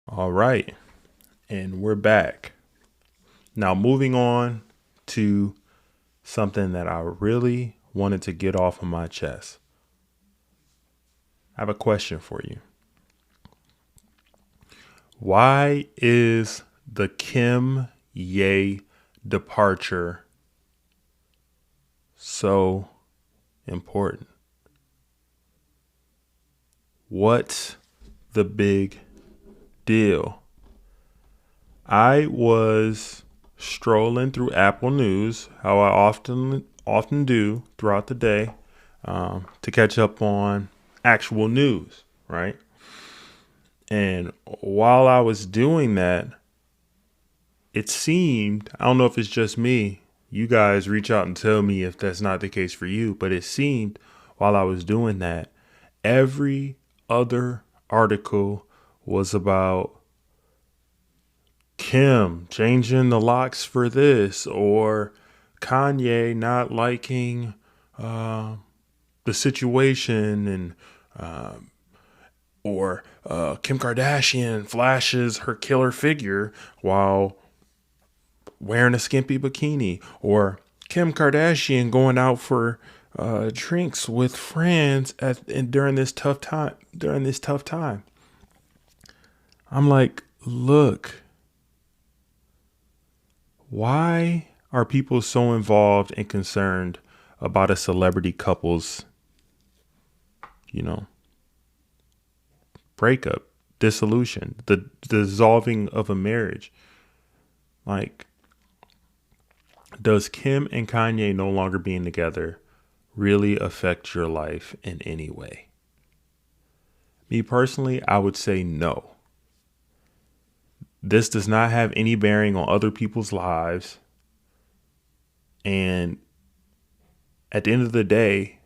All right, and we're back. Now, moving on to something that I really wanted to get off of my chest. I have a question for you. Why is the Kim Ye departure so important? What's the big deal? I was strolling through Apple News, how I often do throughout the day, to catch up on actual news, right? And while I was doing that, it seemed, I don't know if it's just me, you guys reach out and tell me if that's not the case for you, but it seemed while I was doing that, every other article was about Kim changing the locks for this, or Kanye not liking the situation, and or Kim Kardashian flashes her killer figure while wearing a skimpy bikini, or Kim Kardashian going out for drinks with friends during this tough time. I'm like, look, why are people so involved and concerned about a celebrity couple's, you know, breakup, dissolution, the dissolving of a marriage? Like, does Kim and Kanye no longer being together really affect your life in any way? Me personally, I would say no. This does not have any bearing on other people's lives. And at the end of the day,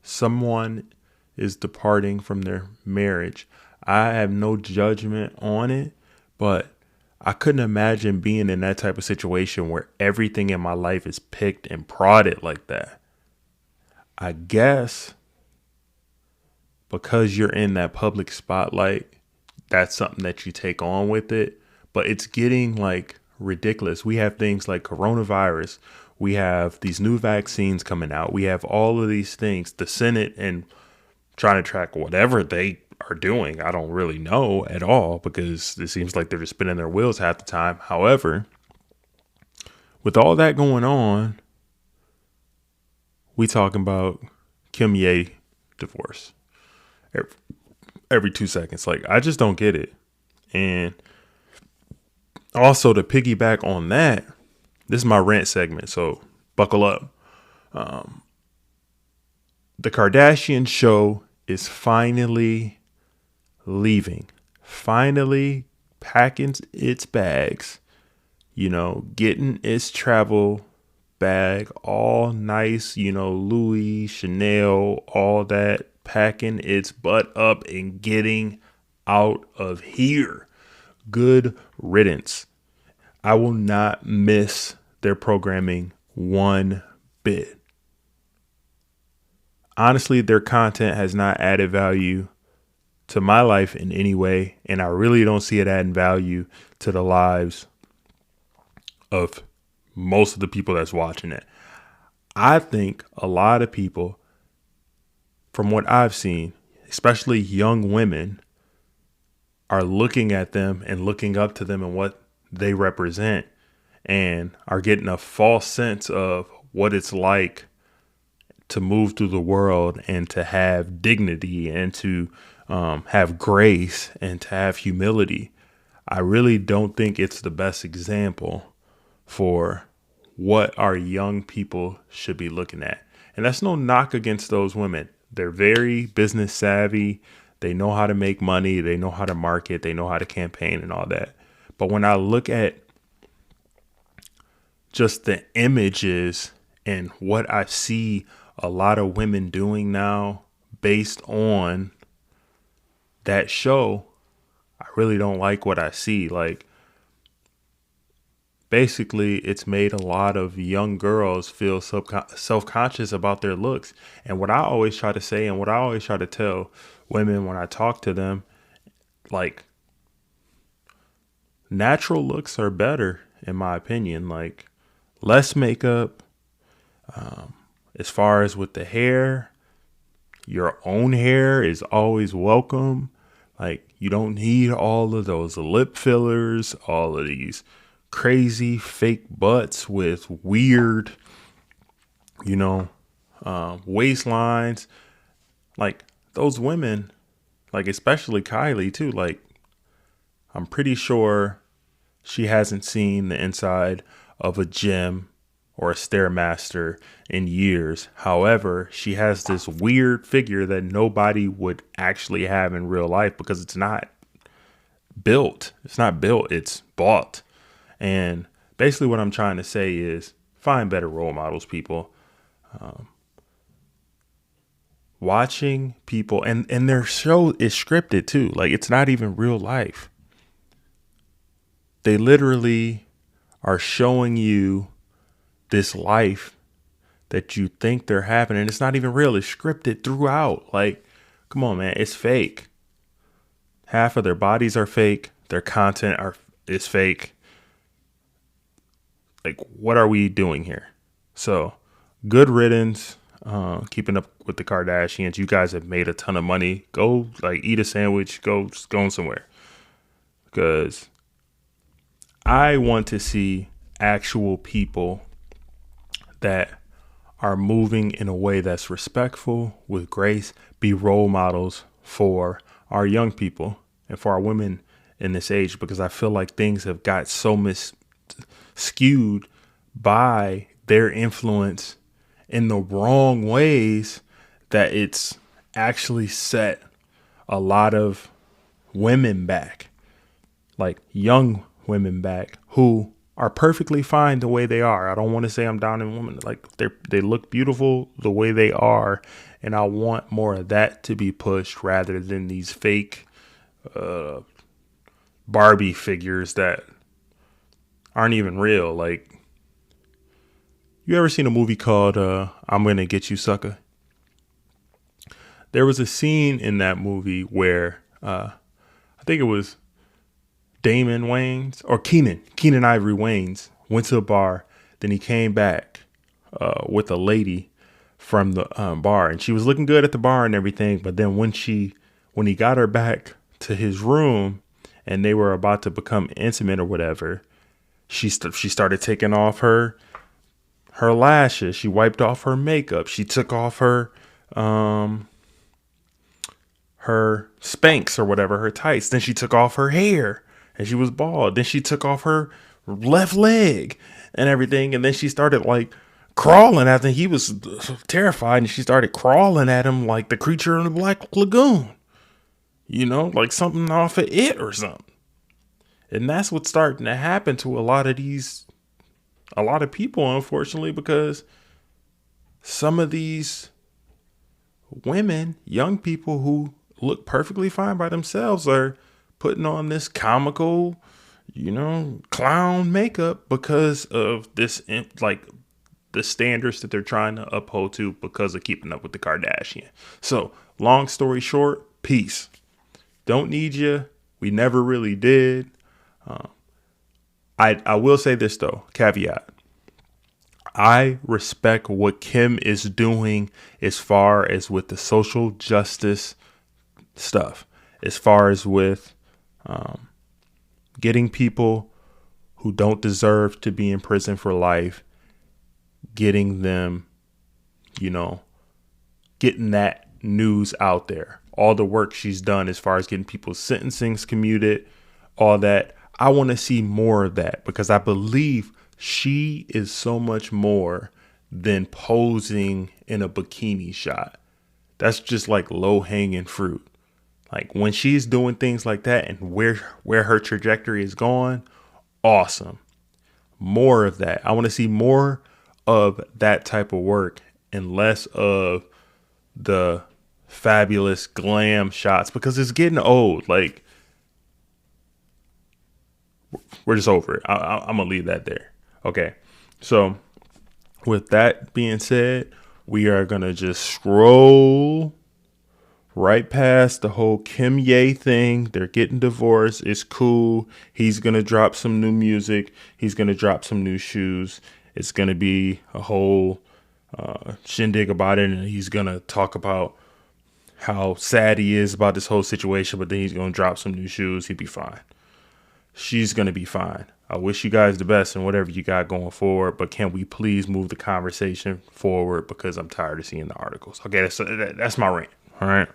someone is departing from their marriage. I have no judgment on it, but I couldn't imagine being in that type of situation where everything in my life is picked and prodded like that. I guess because you're in that public spotlight, that's something that you take on with it. But it's getting like ridiculous. We have things like coronavirus. We have these new vaccines coming out. We have all of these things. The Senate and trying to track whatever they are doing. I don't really know at all because it seems like they're just spinning their wheels half the time. However, with all that going on, we talking about Kim Ye divorce every 2 seconds. Like, I just don't get it. And also to piggyback on that, this is my rant segment, so buckle up. The Kardashian show is finally leaving, finally packing its bags, getting its travel bag all nice, Louis, Chanel, all that, packing its butt up and getting out of here. Good riddance. I will not miss their programming one bit. Honestly, their content has not added value to my life in any way, and I really don't see it adding value to the lives of most of the people that's watching it. I think a lot of people, from what I've seen, especially young women, are looking at them and looking up to them and what they represent, and are getting a false sense of what it's like to move through the world and to have dignity and to have grace and to have humility. I really don't think it's the best example for what our young people should be looking at. And that's no knock against those women. They're very business savvy. They know how to make money. They know how to market. They know how to campaign and all that. But when I look at just the images and what I see a lot of women doing now based on that show, I really don't like what I see. Like, basically, it's made a lot of young girls feel self-conscious about their looks. And what I always try to say, and what I always try to tell women when I talk to them, like, natural looks are better, in my opinion. Like, less makeup. As far as with the hair, your own hair is always welcome. Like, you don't need all of those lip fillers, all of these crazy fake butts with weird, waistlines. Like, those women, like, especially Kylie too, like, I'm pretty sure she hasn't seen the inside of a gym or a Stairmaster in years. However, she has this weird figure that nobody would actually have in real life because it's not built. It's not built, it's bought. And basically what I'm trying to say is find better role models, people. Watching people, and their show is scripted too. Like, it's not even real life. They literally are showing you this life that you think they're having, and it's not even real. It's scripted throughout. Like, come on, man, it's fake. Half of their bodies are fake. Their content is fake. Like, what are we doing here? So, good riddance. Keeping up with the Kardashians. You guys have made a ton of money. Go, like, eat a sandwich. Go somewhere. Because I want to see actual people that are moving in a way that's respectful, with grace, be role models for our young people and for our women in this age, because I feel like things have got so skewed by their influence in the wrong ways that it's actually set a lot of women back, like young women back, who are perfectly fine the way they are. I don't want to say I'm down in women. Like, they look beautiful the way they are. And I want more of that to be pushed rather than these fake Barbie figures that aren't even real. Like, you ever seen a movie called I'm Gonna Get You, Sucker? There was a scene in that movie where I think it was Damon Wayans or Keenan Ivory Wayans went to a bar. Then he came back with a lady from the bar, and she was looking good at the bar and everything. But then when he got her back to his room and they were about to become intimate or whatever, she started taking off her lashes. She wiped off her makeup. She took off her Spanx or whatever, her tights. Then she took off her hair. And she was bald. Then she took off her left leg and everything. And then she started, like, crawling after he was terrified. And she started crawling at him like the creature in the Black Lagoon. Like something off of It or something. And that's what's starting to happen to a lot of people, unfortunately, because some of these women, young people who look perfectly fine by themselves, are putting on this comical, clown makeup because of this, like, the standards that they're trying to uphold to because of keeping up with the Kardashian. So, long story short, peace. Don't need you. We never really did. I will say this, though, caveat. I respect what Kim is doing as far as with the social justice stuff, as far as with getting people who don't deserve to be in prison for life, getting them, getting that news out there. All the work she's done as far as getting people's sentencings commuted, all that. I want to see more of that because I believe she is so much more than posing in a bikini shot. That's just like low hanging fruit. Like, when she's doing things like that and where her trajectory is going, awesome. More of that. I want to see more of that type of work and less of the fabulous glam shots because it's getting old. Like, we're just over it. I'm going to leave that there. Okay. So with that being said, we are going to just scroll right past the whole Kim Ye thing. They're getting divorced. It's cool. He's going to drop some new music. He's going to drop some new shoes. It's going to be a whole shindig about it. And he's going to talk about how sad he is about this whole situation. But then he's going to drop some new shoes. He'll be fine. She's going to be fine. I wish you guys the best in whatever you got going forward. But can we please move the conversation forward? Because I'm tired of seeing the articles. Okay, that's my rant. All right.